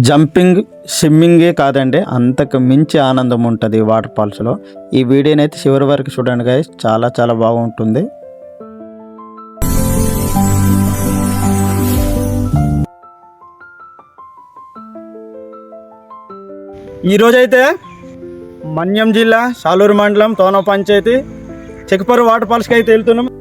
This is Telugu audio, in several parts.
జంపింగ్ స్విమ్మింగే కాదండి, అంతకు మించి ఆనందం ఉంటుంది వాటర్ ఫాల్స్లో. ఈ వీడియోని అయితే చివరి వరకు చూడండి గైస్, చాలా చాలా బాగుంటుంది. ఈరోజైతే మన్యం జిల్లా సాలూరు మండలం తోన పంచాయతీ చెక్పరు వాటర్ ఫాల్స్కి అయితే వెళ్తున్నాం.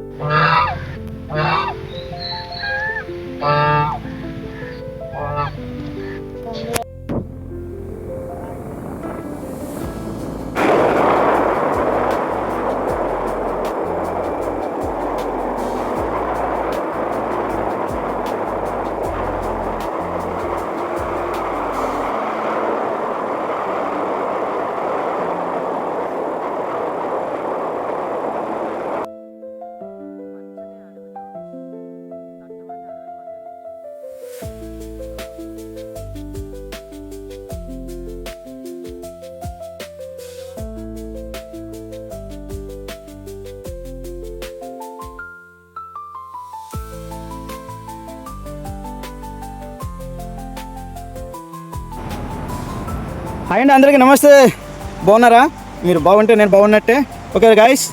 హాయ్ అండి, అందరికీ నమస్తే. బాగున్నారా? మీరు బాగుంటే నేను బాగున్నట్టే. ఓకే గాయస్,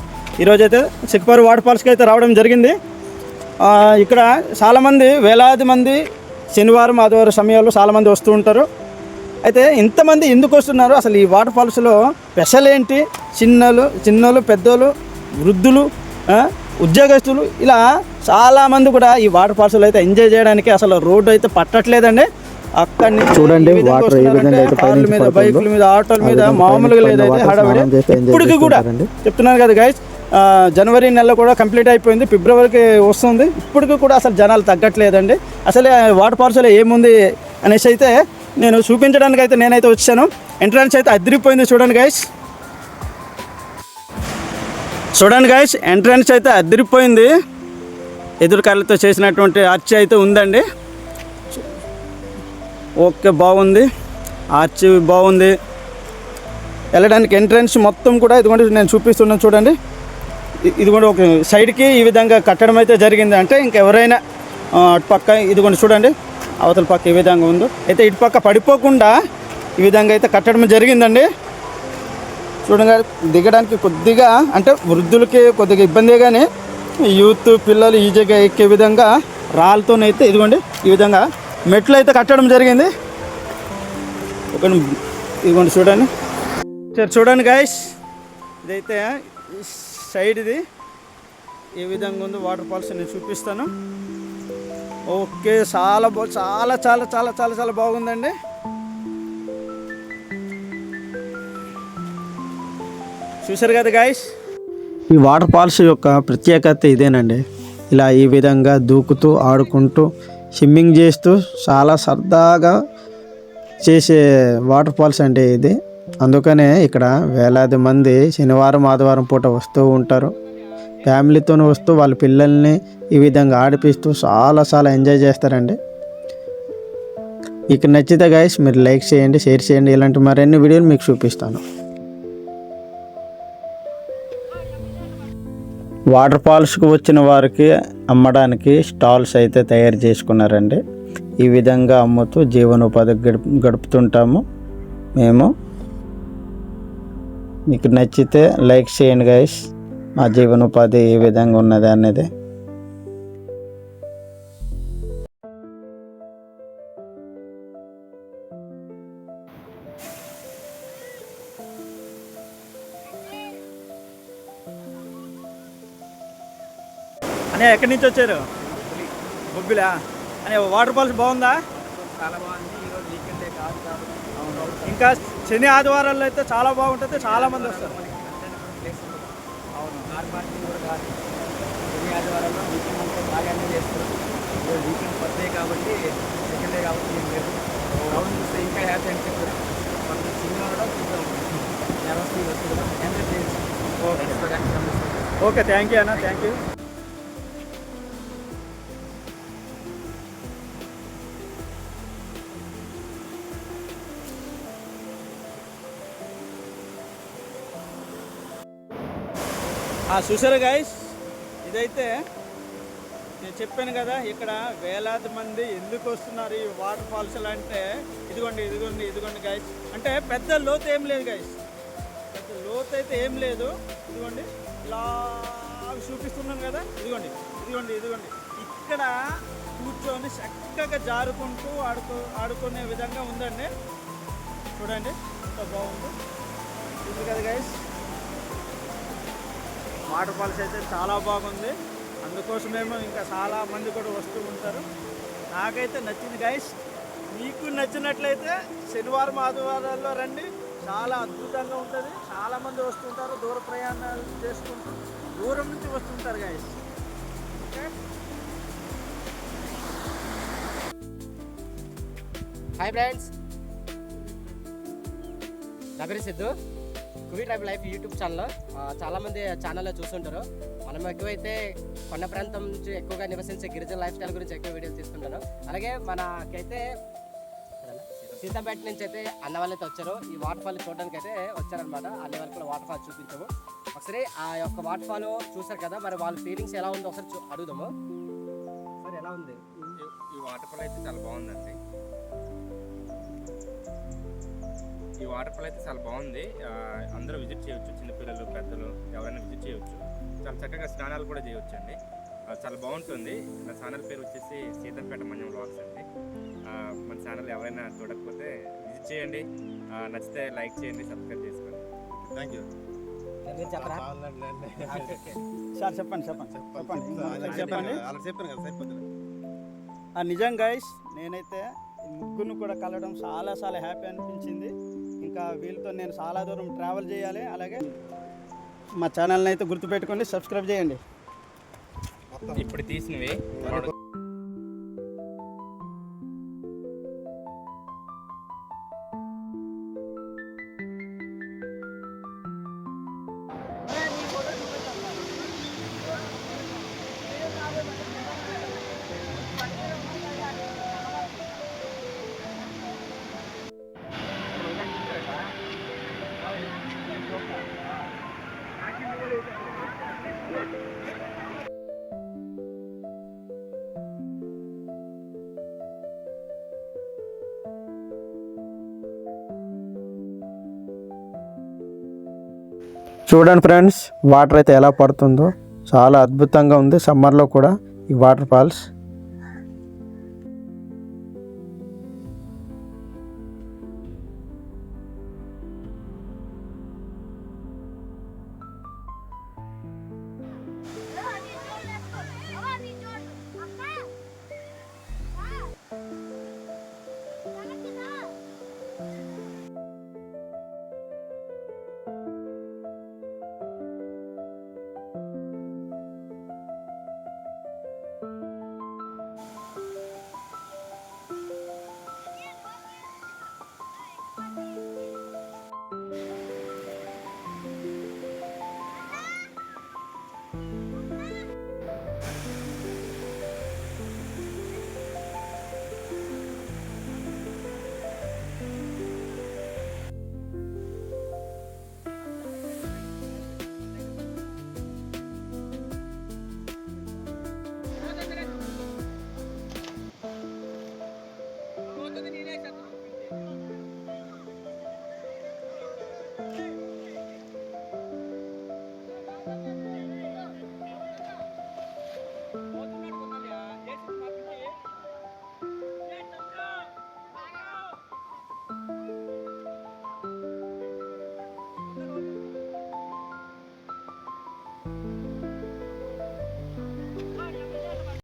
ఈరోజైతే చెక్పరు వాటర్ ఫాల్స్కి అయితే రావడం జరిగింది. ఇక్కడ చాలామంది, వేలాది మంది శనివారం ఆదివారం సమయాల్లో చాలామంది వస్తూ ఉంటారు. అయితే ఇంతమంది ఎందుకు వస్తున్నారు, అసలు ఈ వాటర్ ఫాల్స్లో స్పెషల్ ఏంటి? చిన్నోళ్ళు పెద్దోళ్ళు, వృద్ధులు, ఉద్యోగస్తులు, ఇలా చాలామంది కూడా ఈ వాటర్ ఫాల్స్లో అయితే ఎంజాయ్ చేయడానికి అసలు రోడ్డు అయితే పట్టట్లేదండి. అక్కడి నుంచి చూడండి, వాటర్ ఏ విధంగా అయితే కార్ల మీద, బైకుల మీద, ఆటోల మీద మామూలుగా లేదైతే హడావిడి. ఇప్పటికి కూడా చెప్తున్నాను కదా గైస్, జనవరి నెల కూడా కంప్లీట్ అయిపోయింది, ఫిబ్రవరికి వస్తుంది. ఇప్పటికి కూడా అసలు జనాలు తగ్గట్లేదండి. అసలు వాటర్ ఫాల్స్లో ఏముంది అనేసి అయితే నేను చూపించడానికి అయితే నేనైతే వచ్చాను. ఎంట్రన్స్ అయితే అదిరిపోయింది. చూడండి గైస్, ఎంట్రన్స్ అయితే అదిరిపోయింది. ఎదురు కళ్ళతో చేసినటువంటి ఆర్చ్ అయితే ఉందండి. ఓకే, బాగుంది. ఆర్చ్ బాగుంది. వెళ్ళడానికి ఎంట్రన్స్ మొత్తం కూడా ఇదిగోండి నేను చూపిస్తున్నాను చూడండి. ఇది కూడా ఒక సైడ్కి ఈ విధంగా కట్టడం అయితే జరిగింది. అంటే ఇంకెవరైనా అటు పక్క ఇదిగోండి చూడండి, అవతల పక్క ఈ విధంగా ఉందో అయితే ఇటు పక్క పడిపోకుండా ఈ విధంగా అయితే కట్టడం జరిగిందండి. చూడండి, దిగడానికి కొద్దిగా అంటే వృద్ధులకి కొద్దిగా ఇబ్బందే, కానీ యూత్ పిల్లలు ఈజీగా ఎక్కే విధంగా రాళ్ళతోనైతే ఇదిగోండి ఈ విధంగా మెట్లు అయితే కట్టడం జరిగింది. ఇదిగోండి చూడండి గైస్, ఇదైతే సైడ్ ఇది ఏ విధంగా ఉందో వాటర్ ఫాల్స్ నేను చూపిస్తాను. ఓకే, చాలా చాలా చాలా చాలా చాలా చాలా బాగుందండి. చూసారు కదా గైస్, ఈ వాటర్ ఫాల్స్ యొక్క ప్రత్యేకత ఇదేనండి. ఇలా ఈ విధంగా దూకుతూ ఆడుకుంటూ స్విమ్మింగ్ చేస్తూ చాలా సరదాగా చేసే వాటర్ ఫాల్స్ అంటే ఇది. అందుకనే ఇక్కడ వేలాది మంది శనివారం ఆదివారం పూట వస్తూ ఉంటారు. ఫ్యామిలీతో వస్తూ వాళ్ళ పిల్లల్ని ఈ విధంగా ఆడిపిస్తూ చాలా చాలా ఎంజాయ్ చేస్తారండి. ఇక నచ్చితే గైస్ మీరు లైక్ చేయండి, షేర్ చేయండి. ఇలాంటి మరిన్ని వీడియోలు మీకు చూపిస్తాను. వాటర్ ఫాల్స్కి వచ్చిన వారికి అమ్మడానికి స్టాల్స్ అయితే తయారు చేసుకున్నారండి. ఈ విధంగా అమ్ముతూ జీవనోపాధి గడుపుతుంటాము మేము. మీకు నచ్చితే లైక్ చేయండి గైస్, మా జీవనోపాధి ఏ విధంగా ఉన్నది అనేది. అనే ఎక్కడి నుంచి వచ్చారు? బొబ్బిలా అనే వాటర్ ఫాల్స్ బాగుందా? చాలా బాగుంది. ఈరోజు వీకెండే కాదు కాబట్టి ఇంకా శని ఆదివారాల్లో అయితే చాలా బాగుంటుంది, చాలా మంది వస్తారు. అవును, కార్ పార్కింగ్ కూడా కాదు. శని ఆదివారాల్లో వీకెండ్ అంతా బాగా ఎంజాయ్ చేస్తారు. ఈరోజు వీకెండ్ ఫస్ట్ డే కాబట్టి, సెకండ్ డే కాబట్టి ఏం లేదు. రౌండ్ చూస్తే ఇంకా హ్యాపీ అని చెప్పారు. మనం సినిమా కూడా చూద్దాం, నెరవేసి వచ్చి కూడా ఎంజాయ్ చేయొచ్చు. ఓకే, థ్యాంక్ యూ అన్న, థ్యాంక్ యూ. చూసారా గైస్, ఇదైతే నేను నేను చెప్పాను కదా ఇక్కడ వేలాది మంది ఎందుకు వస్తున్నారు ఈ వాటర్ ఫాల్స్ అంటే ఇదిగోండి గైస్. అంటే పెద్ద లోతు ఏం లేదు గైస్, పెద్ద లోతు అయితే ఏం లేదు. ఇదిగోండి ఇలా చూపిస్తున్నాను కదా, ఇదిగోండి ఇక్కడ కూర్చొని చక్కగా జారుకుంటూ ఆడుకునే విధంగా ఉందండి. చూడండి ఎంత బాగుంది ఇది కదా గైస్. వాటర్ ఫాల్స్ అయితే చాలా బాగుంది, అందుకోసమేమో ఇంకా చాలా మంది కూడా వస్తూ ఉంటారు. నాకైతే నచ్చింది గైస్. మీకు నచ్చినట్లయితే శనివారం ఆదివారాల్లో రండి, చాలా అద్భుతంగా ఉంటుంది. చాలామంది వస్తుంటారు, దూర ప్రయాణాలు చేసుకుంటూ దూరం నుంచి వస్తుంటారు గైస్. ఓకే, హాయ్ ఫ్రెండ్స్, నా పేరు Siddhu. Kuvi tribal life YouTube ఛానల్లో చాలామంది ఛానల్లో చూస్తుంటారు. మనం ఎక్కువైతే కొండ ప్రాంతం నుంచి ఎక్కువగా నివసించే గిరిజన లైఫ్ స్టైల్ గురించి ఎక్కువ వీడియోస్ తీసుకుంటాను. అలాగే మనకైతే సీతంపేట నుంచి అయితే అన్న వాళ్ళైతే వచ్చారు. ఈ వాటర్ ఫాల్ చూడడానికి అయితే వచ్చారనమాట. అన్ని వరకు వాటర్ ఫాల్ చూపించాము. ఒకసారి ఆ యొక్క వాటర్ ఫాల్ చూసారు కదా, మరి వాళ్ళ ఫీలింగ్స్ ఎలా ఉందో ఒకసారి అడుగుదాము. సార్ ఎలా ఉంది ఈ వాటర్ ఫాల్? అయితే చాలా బాగుందండి. ఈ వాటర్ ఫాల్ అయితే చాలా బాగుంది. అందరూ విజిట్ చేయొచ్చు, చిన్నపిల్లలు పెద్దలు ఎవరైనా విజిట్ చేయొచ్చు. చాలా చక్కగా స్నానాలు కూడా చేయొచ్చు అండి. చాలా బాగుంటుంది. నా ఛానల్ పేరు వచ్చేసి సీతంపేట మన్యం వ్లాగ్స్ అండి. మన ఛానల్ ఎవరైనా చూడకపోతే విజిట్ చేయండి. నచ్చితే లైక్ చేయండి, సబ్స్క్రైబ్ చేసుకోండి. Thank you. మీరు చెప్పరా? సార్ చెప్పండి. నిజం గైస్, నేనైతే ఈ ముగ్గురు కూడా కలవడం చాలా హ్యాపీ అనిపించింది. ఇంకా వీళ్ళతో నేను చాలా దూరం ట్రావెల్ చేయాలి. అలాగే మా ఛానల్ని అయితే గుర్తుపెట్టుకోండి, సబ్స్క్రైబ్ చేయండి. ఇప్పుడు తీసినవి చూడండి ఫ్రెండ్స్, వాటర్ అయితే ఎలా పడుతుందో చాలా అద్భుతంగా ఉంది. సమ్మర్లో కూడా ఈ వాటర్ ఫాల్స్